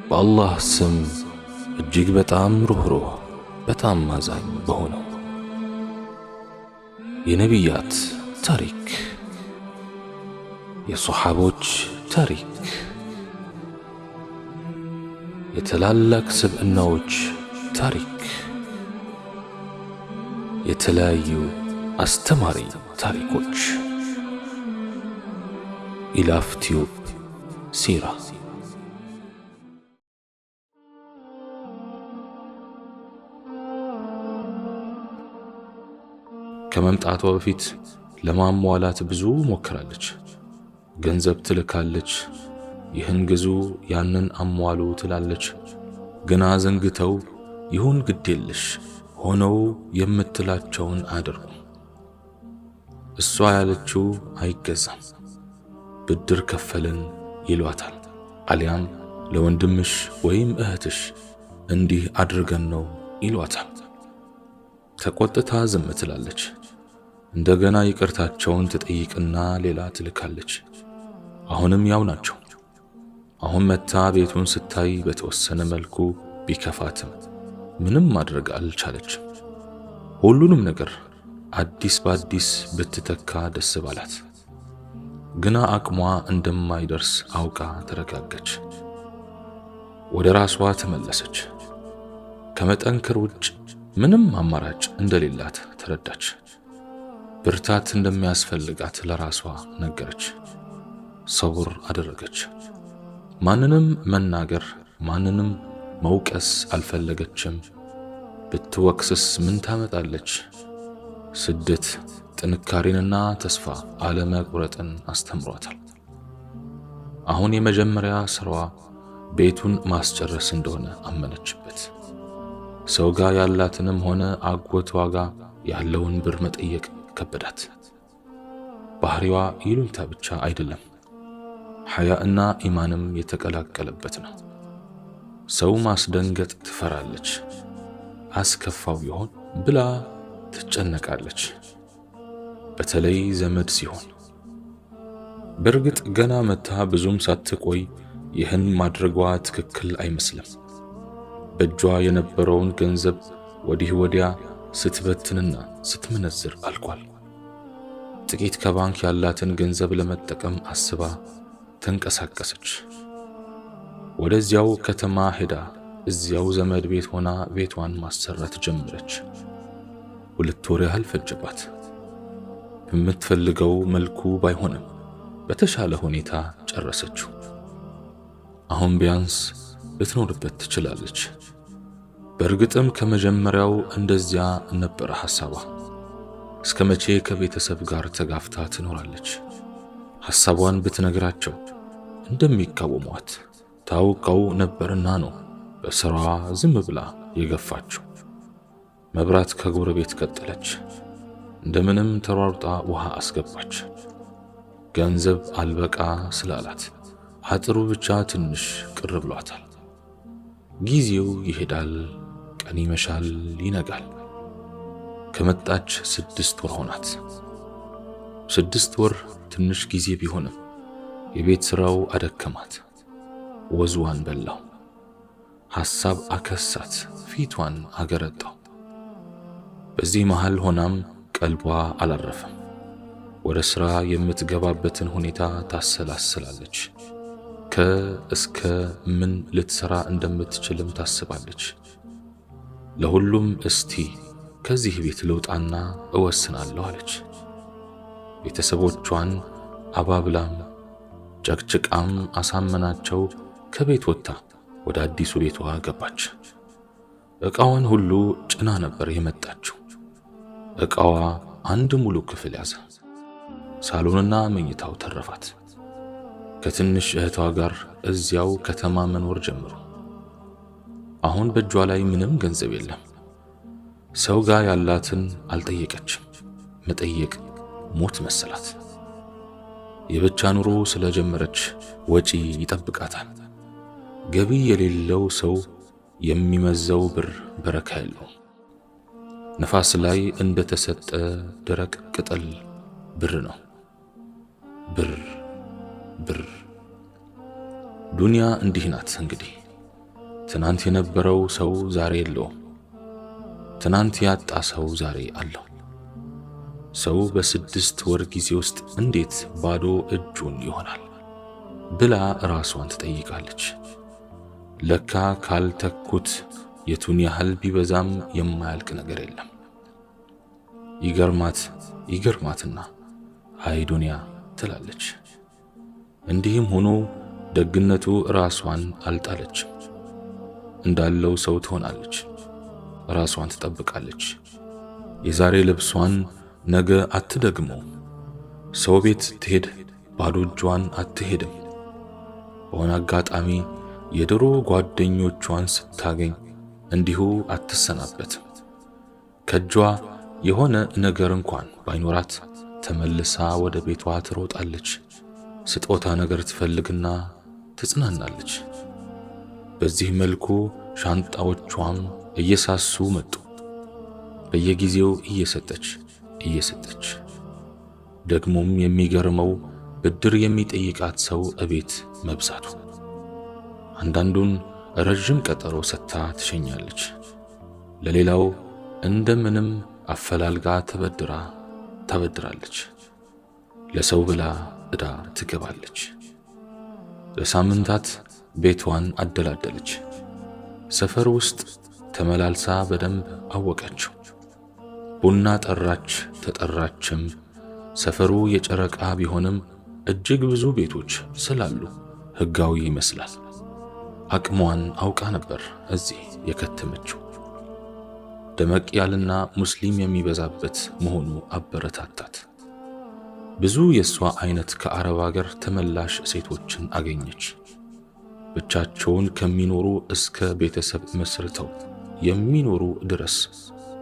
በአላህ ስም እጅግ በጣም ሩህሩህ በጣም አዛኝ በሆነው የነቢያት ታሪክ የሶሐቦች ታሪክ የትላላቅ ስብዕናዎች ታሪክ የተለያዩ አስተማሪ ታሪኮች ኢላፍ ቲዩብ ሲራ ከመምጣቷ በፊት ለማሟላት ብዙ ሞክራለች። ገንዘብ ትልካለች፣ ይህን ግዙ ያንን አሟሉ ትላለች። ግና ዘንግተው ይሁን ግዴለሽ ሆነው የምትላቸውን አድርጉ። እሷ ያለችው አይገዛም፣ ብድር ከፈልን ይሏታል። አሊያም ለወንድምሽ ወይም እህትሽ እንዲህ አድርገን ነው ይሏታል። ተቆጥታ ዝም ትላለች። እንደገና ይቅርታቸውን ትጠይቅና ሌላ ትልካለች። አሁንም ያው ናቸው። አሁን መታ ቤቱን ስታይ በተወሰነ መልኩ ቢከፋትም ምንም ማድረግ አልቻለችም። ሁሉንም ነገር አዲስ በአዲስ ብትተካ ደስ ባላት፣ ግና አቅሟ እንደማይደርስ አውቃ ተረጋጋች። ወደ ራሷ ተመለሰች። ከመጠንከር ውጭ ምንም አማራጭ እንደሌላት ተረዳች። ብርታት እንደሚያስፈልጋት ለራሷ ነገረች። ሰብር አደረገች። ማንንም መናገር ማንንም መውቀስ አልፈለገችም። ብትወቅስስ ምን ታመጣለች? ስደት ጥንካሬንና ተስፋ አለመቁረጥን አስተምሯታል። አሁን የመጀመሪያ ስራዋ ቤቱን ማስጨረስ እንደሆነ አመነችበት። ሰው ጋር ያላትንም ሆነ አጎቷ ጋር ያለውን ብር መጠየቅ ከበዳት። ባህሪዋ ይሉኝታ ብቻ አይደለም፣ ሐያእና ኢማንም የተቀላቀለበት ነው። ሰው ማስደንገጥ ትፈራለች። አስከፋው ይሆን ብላ ትጨነቃለች፣ በተለይ ዘመድ ሲሆን። በእርግጥ ገና መታ ብዙም ሳትቆይ ይህን ማድረጓ ትክክል አይመስልም። በእጇ የነበረውን ገንዘብ ወዲህ ወዲያ ስትበትንና ስትመነዝር አልቋል። ጥቂት ከባንክ ያላትን ገንዘብ ለመጠቀም አስባ ተንቀሳቀሰች። ወደዚያው ከተማ ሄዳ እዚያው ዘመድ ቤት ሆና ቤቷን ማሰራት ጀመረች። 2 ወር ያህል ፈጀባት። በምትፈልገው መልኩ ባይሆንም በተሻለ ሁኔታ ጨረሰችው። አሁን ቢያንስ ልትኖርበት ትችላለች። በእርግጥም ከመጀመሪያው እንደዚያ ነበረ ሐሳቧ። እስከ መቼ ከቤተሰብ ጋር ተጋፍታ ትኖራለች? ሐሳቧን ብትነግራቸው እንደሚቃወሟት ታውቀው ነበርና ነው በስራዋ ዝም ብላ የገፋችው። መብራት ከጎረቤት ቀጠለች። እንደምንም ተሯርጣ ውሃ አስገባች። ገንዘብ አልበቃ ስላላት አጥሩ ብቻ ትንሽ ቅር ብሏታል። ጊዜው ይሄዳል፣ ቀን ይመሻል፣ ይነጋል። ከመጣች 6 ወር ሆናት። 6 ወር ትንሽ ጊዜ ቢሆንም የቤት ሥራው አደከማት፣ ወዝዋን በላው፣ ሐሳብ አከሳት፣ ፊቷን አገረጣው። በዚህ መሃል ሆናም ቀልቧ አላረፈም። ወደ ሥራ የምትገባበትን ሁኔታ ታሰላስላለች። ከእስከ ምን ልትሰራ እንደምትችልም ታስባለች። ለሁሉም እስቲ ከዚህ ቤት ልውጣና እወስናለሁ አለች። ቤተሰቦቿን አባብላም ጨቅጭቃም አሳመናቸው። ከቤት ወጥታ ወደ አዲሱ ቤቷ ገባች። ዕቃዋን ሁሉ ጭና ነበር የመጣችው። ዕቃዋ 1 ሙሉ ክፍል ያዘ። ሳሎንና መኝታው ተረፋት። ከትንሽ እህቷ ጋር እዚያው ከተማ መኖር ጀመሩ። አሁን በእጇ ላይ ምንም ገንዘብ የለም። ሰው ጋር ያላትን አልጠየቀችም። መጠየቅ ሞት መሰላት። የብቻ ኑሮ ስለጀመረች ወጪ ይጠብቃታል። ገቢ የሌለው ሰው የሚመዘው ብር በረካ የለው። ነፋስ ላይ እንደተሰጠ ደረቅ ቅጠል ብር ነው። ብር ዱንያ እንዲህ ናት እንግዲህ። ትናንት የነበረው ሰው ዛሬ የለውም። ትናንት ያጣ ሰው ዛሬ አለው። ሰው በ6 ወር ጊዜ ውስጥ እንዴት ባዶ እጁን ይሆናል ብላ ራሷን ትጠይቃለች። ለካ ካልተኩት የቱን ያህል ቢበዛም የማያልቅ ነገር የለም። ይገርማትና አይ ዱንያ ትላለች። እንዲህም ሆኖ ደግነቱ ራሷን አልጣለችም። እንዳለው ሰው ትሆናለች። ራሷን ትጠብቃለች። የዛሬ ልብሷን ነገ አትደግመው። ሰው ቤት ስትሄድ ባዶ እጇን አትሄድም። በሆነ አጋጣሚ የድሮ ጓደኞቿን ስታገኝ እንዲሁ አትሰናበትም። ከእጇ የሆነ ነገር እንኳን ባይኖራት ተመልሳ ወደ ቤቷ ትሮጣለች። ስጦታ ነገር ትፈልግና ትጽናናለች። በዚህ መልኩ ሻንጣዎቿም እየሳሱ መጡ። በየጊዜው እየሰጠች ደግሞም የሚገርመው ብድር የሚጠይቃት ሰው እቤት መብዛቱ። አንዳንዱን ረጅም ቀጠሮ ሰጥታ ትሸኛለች። ለሌላው እንደምንም አፈላልጋ ታበድራለች። ለሰው ብላ ዕዳ ትገባለች። ለሳምንታት ቤቷን አደላደለች። ሰፈር ውስጥ ተመላልሳ በደንብ አወቀችው። ቡና ጠራች ተጠራችም ሰፈሩ የጨረቃ ቢሆንም እጅግ ብዙ ቤቶች ስላሉ ሕጋዊ ይመስላል። አቅሟን አውቃ ነበር እዚህ የከተመችው። ደመቅ ያለና ሙስሊም የሚበዛበት መሆኑ አበረታታት። ብዙ የሷ አይነት ከአረብ አገር ተመላሽ ሴቶችን አገኘች። ብቻቸውን ከሚኖሩ እስከ ቤተሰብ መስርተው የሚኖሩ ድረስ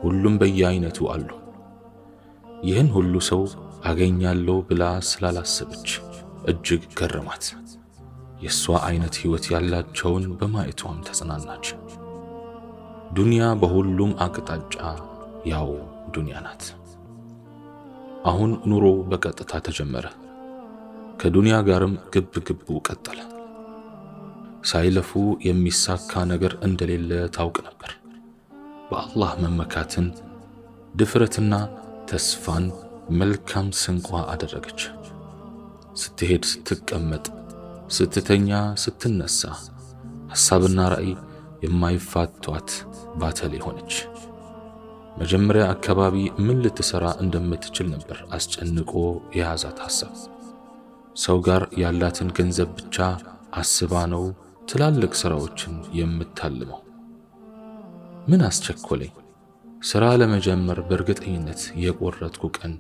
ሁሉም በየአይነቱ አሉ። ይህን ሁሉ ሰው አገኛለሁ ብላ ስላላሰበች እጅግ ገረማት። የሷ አይነት ህይወት ያላቸውን በማየቷም ተጽናናች። ዱንያ በሁሉም አቅጣጫ ያው ዱንያ ናት። አሁን ኑሮ በቀጥታ ተጀመረ። ከዱንያ ጋርም ግብግቡ ቀጠለ። ሳይለፉ የሚሳካ ነገር እንደሌለ ታውቅ ነበር። በአላህ መመካትን፣ ድፍረትና ተስፋን መልካም ስንቋ አደረገች። ስትሄድ፣ ስትቀመጥ፣ ስትተኛ፣ ስትነሳ ሐሳብና ራእይ የማይፋቷት ባተሌ ሆነች። መጀመሪያ አካባቢ ምን ልትሰራ እንደምትችል ነበር አስጨንቆ የያዛት ሐሳብ። ሰው ጋር ያላትን ገንዘብ ብቻ አስባ ነው ትላልቅ ስራዎችን የምታልመው። ምን አስቸኮለኝ? ስራ ለመጀመር በእርግጠኝነት የቆረጥኩ ቀን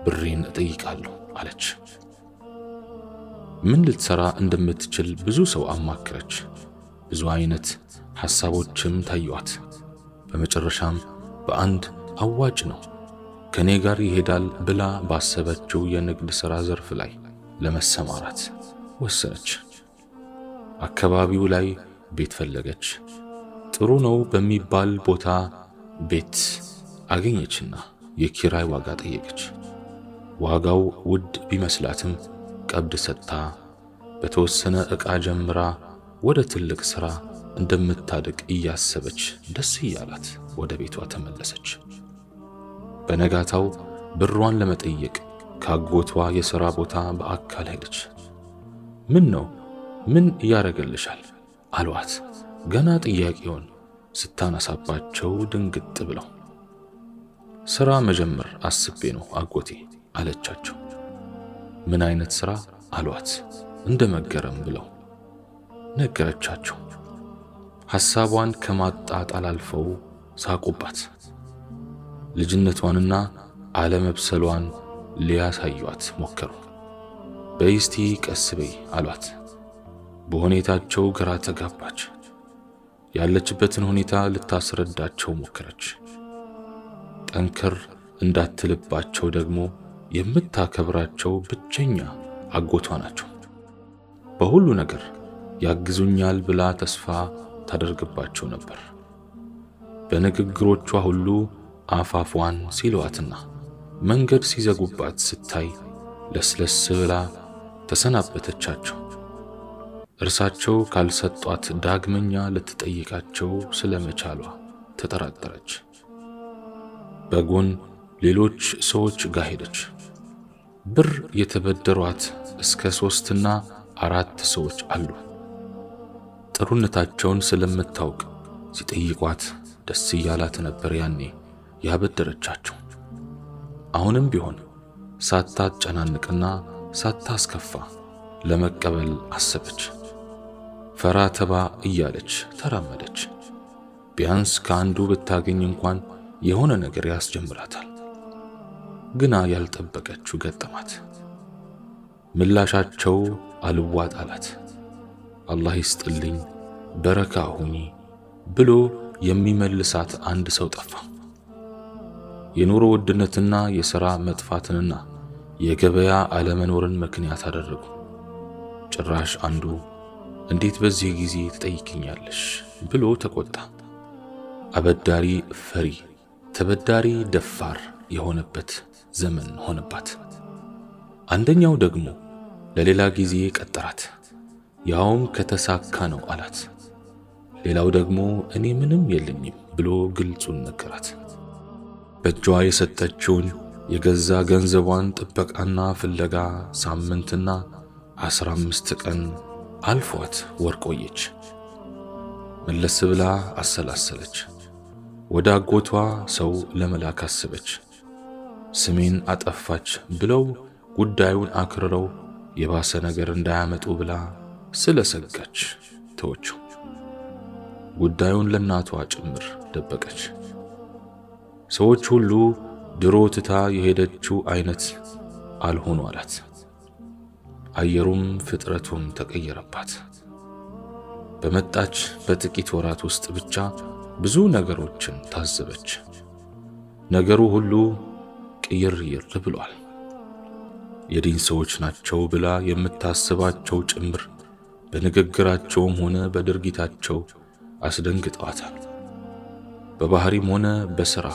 ብሬን እጠይቃለሁ አለች። ምን ልትሰራ እንደምትችል ብዙ ሰው አማከረች። ብዙ አይነት ሐሳቦችም ታዩአት። በመጨረሻም በአንድ አዋጭ ነው ከኔ ጋር ይሄዳል ብላ ባሰበችው የንግድ ሥራ ዘርፍ ላይ ለመሰማራት ወሰነች። አካባቢው ላይ ቤት ፈለገች። ጥሩ ነው በሚባል ቦታ ቤት አገኘችና የኪራይ ዋጋ ጠየቀች። ዋጋው ውድ ቢመስላትም ቀብድ ሰጥታ በተወሰነ ዕቃ ጀምራ ወደ ትልቅ ሥራ እንደምታድግ እያሰበች ደስ እያላት ወደ ቤቷ ተመለሰች። በነጋታው ብሯን ለመጠየቅ ካጎቷ የሥራ ቦታ በአካል ሄደች። ምን ያረገልሻል አሏት። ገና ጥያቄውን ስታነሳባቸው ድንግጥ ብለው ሥራ መጀመር አስቤ ነው አጎቴ አለቻቸው። ምን አይነት ሥራ አሏት እንደ መገረም ብለው ነገረቻቸው። ሐሳቧን ከማጣጣል አልፈው ሳቁባት። ልጅነቷንና አለመብሰሏን ሊያሳዩአት ሞከሩ። በይስቲ ቀስ በይ አሏት። በሁኔታቸው ግራ ተጋባች። ያለችበትን ሁኔታ ልታስረዳቸው ሞከረች። ጠንከር እንዳትልባቸው ደግሞ የምታከብራቸው ብቸኛ አጎቷ ናቸው። በሁሉ ነገር ያግዙኛል ብላ ተስፋ ታደርግባቸው ነበር። በንግግሮቿ ሁሉ አፋፏን ሲለዋትና መንገድ ሲዘጉባት ስታይ ለስለስ ብላ ተሰናበተቻቸው። እርሳቸው ካልሰጧት ዳግመኛ ልትጠይቃቸው ስለመቻሏ ተጠራጠረች። በጎን ሌሎች ሰዎች ጋር ሄደች። ብር የተበደሯት እስከ 3 እና 4 ሰዎች አሉ። ጥሩነታቸውን ስለምታውቅ ሲጠይቋት ደስ እያላት ነበር ያኔ ያበደረቻቸው። አሁንም ቢሆን ሳታጨናንቅና ሳታስከፋ ለመቀበል አሰበች። ፈራ ተባ እያለች ተራመደች። ቢያንስ ከአንዱ ብታገኝ እንኳን የሆነ ነገር ያስጀምራታል። ግና ያልጠበቀችው ገጠማት። ምላሻቸው አልዋጥ አላት። አላህ ይስጥልኝ በረካ ሁኚ ብሎ የሚመልሳት አንድ ሰው ጠፋ። የኑሮ ውድነትና የሥራ መጥፋትንና የገበያ አለመኖርን ምክንያት አደረጉ። ጭራሽ አንዱ እንዴት በዚህ ጊዜ ትጠይቅኛለሽ ብሎ ተቆጣ። አበዳሪ ፈሪ፣ ተበዳሪ ደፋር የሆነበት ዘመን ሆነባት። አንደኛው ደግሞ ለሌላ ጊዜ ቀጠራት፣ ያውም ከተሳካ ነው አላት። ሌላው ደግሞ እኔ ምንም የለኝም ብሎ ግልጹን ነገራት። በእጇ የሰጠችውን የገዛ ገንዘቧን ጥበቃና ፍለጋ ሳምንትና 15 ቀን አልፏት ወር ቆየች። መለስ ብላ አሰላሰለች። ወደ አጎቷ ሰው ለመላክ አሰበች። ስሜን አጠፋች ብለው ጉዳዩን አክርረው የባሰ ነገር እንዳያመጡ ብላ ስለሰጋች ተወችው። ጉዳዩን ለእናቷ ጭምር ደበቀች። ሰዎች ሁሉ ድሮ ትታ የሄደችው አይነት አልሆኑ አላት። አየሩም ፍጥረቱም ተቀየረባት። በመጣች በጥቂት ወራት ውስጥ ብቻ ብዙ ነገሮችን ታዘበች። ነገሩ ሁሉ ቅይር ብሏል። የዲን ሰዎች ናቸው ብላ የምታስባቸው ጭምር በንግግራቸውም ሆነ በድርጊታቸው አስደንግጠዋታል። በባህሪም ሆነ በሥራ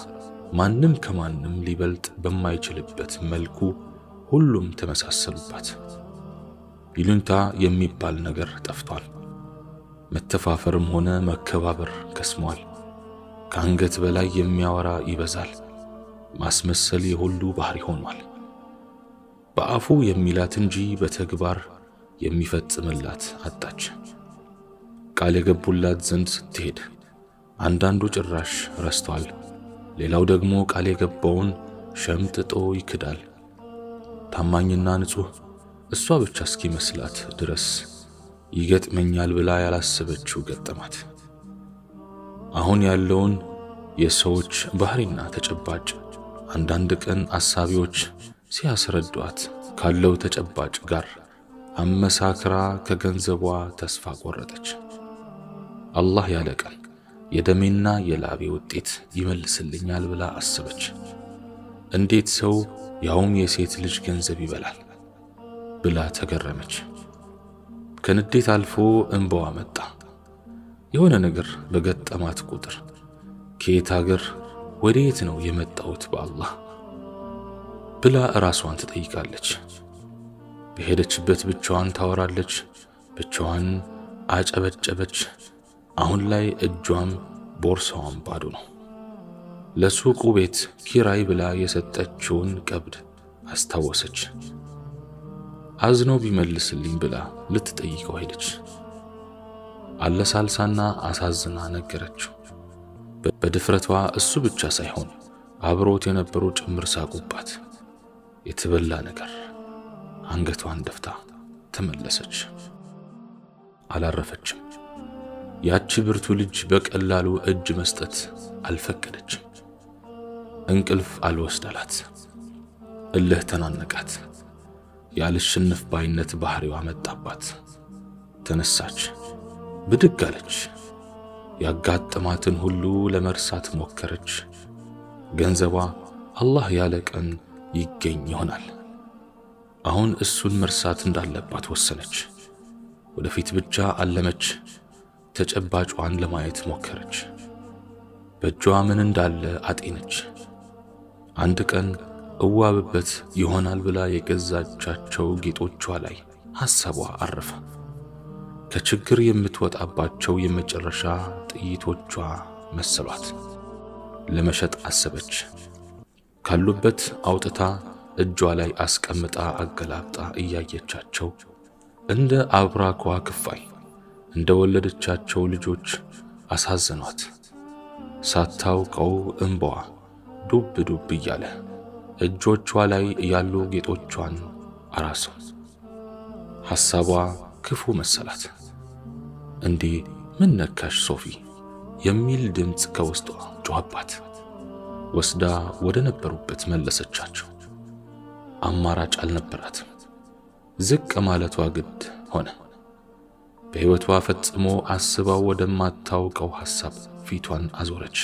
ማንም ከማንም ሊበልጥ በማይችልበት መልኩ ሁሉም ተመሳሰሉባት። ይሉንታ የሚባል ነገር ጠፍቷል። መተፋፈርም ሆነ መከባበር ከስሟል። ከአንገት በላይ የሚያወራ ይበዛል። ማስመሰል የሁሉ ባህሪ ሆኗል። በአፉ የሚላት እንጂ በተግባር የሚፈጽምላት አጣች። ቃል የገቡላት ዘንድ ስትሄድ አንዳንዱ ጭራሽ ረስቷል። ሌላው ደግሞ ቃል የገባውን ሸምጥጦ ይክዳል። ታማኝና ንጹሕ እሷ ብቻ እስኪመስላት ድረስ ይገጥመኛል ብላ ያላሰበችው ገጠማት። አሁን ያለውን የሰዎች ባህሪና ተጨባጭ አንዳንድ ቀን አሳቢዎች ሲያስረዷት ካለው ተጨባጭ ጋር አመሳክራ ከገንዘቧ ተስፋ ቆረጠች። አላህ ያለ ቀን የደሜና የላቤ ውጤት ይመልስልኛል ብላ አሰበች። እንዴት ሰው ያውም የሴት ልጅ ገንዘብ ይበላል ብላ ተገረመች። ከንዴት አልፎ እንባዋ መጣ። የሆነ ነገር በገጠማት ቁጥር ከየት ሀገር ወዴት ነው የመጣሁት በአላህ ብላ ራሷን ትጠይቃለች። በሄደችበት ብቻዋን ታወራለች፣ ብቻዋን አጨበጨበች። አሁን ላይ እጇም ቦርሳዋም ባዶ ነው። ለሱቁ ቤት ኪራይ ብላ የሰጠችውን ቀብድ አስታወሰች። አዝኖ ቢመልስልኝ ብላ ልትጠይቀው ሄደች። አለሳልሳና አሳዝና ነገረችው። በድፍረቷ እሱ ብቻ ሳይሆን አብሮት የነበሩ ጭምር ሳቁባት። የተበላ ነገር አንገቷን ደፍታ ተመለሰች። አላረፈችም። ያቺ ብርቱ ልጅ በቀላሉ እጅ መስጠት አልፈቀደችም። እንቅልፍ አልወስዳላት፣ እልህ ተናነቃት። ያልሽንፍ ባይነት ባህሪዋ መጣባት። ተነሳች፣ ብድግ አለች። ያጋጠማትን ሁሉ ለመርሳት ሞከረች። ገንዘቧ አላህ ያለ ቀን ይገኝ ይሆናል። አሁን እሱን መርሳት እንዳለባት ወሰነች። ወደፊት ብቻ አለመች። ተጨባጯን ለማየት ሞከረች። በእጇ ምን እንዳለ አጤነች። አንድ ቀን እዋብበት ይሆናል ብላ የገዛቻቸው ጌጦቿ ላይ ሐሳቧ አረፈ። ከችግር የምትወጣባቸው የመጨረሻ ጥይቶቿ መሰሏት። ለመሸጥ አሰበች። ካሉበት አውጥታ እጇ ላይ አስቀምጣ አገላብጣ እያየቻቸው እንደ አብራኳ ክፋይ እንደ ወለደቻቸው ልጆች አሳዘኗት። ሳታውቀው እንባዋ ዱብ ዱብ እያለ እጆቿ ላይ ያሉ ጌጦቿን አራሰው። ሐሳቧ ክፉ መሰላት። እንዴ ምን ነካሽ ሶፊ የሚል ድምፅ ከውስጧ ጮኸባት። ወስዳ ወደ ነበሩበት መለሰቻቸው። አማራጭ አልነበራትም። ዝቅ ማለቷ ግድ ሆነ። በሕይወቷ ፈጽሞ አስባው ወደማታውቀው ሐሳብ ፊቷን አዞረች።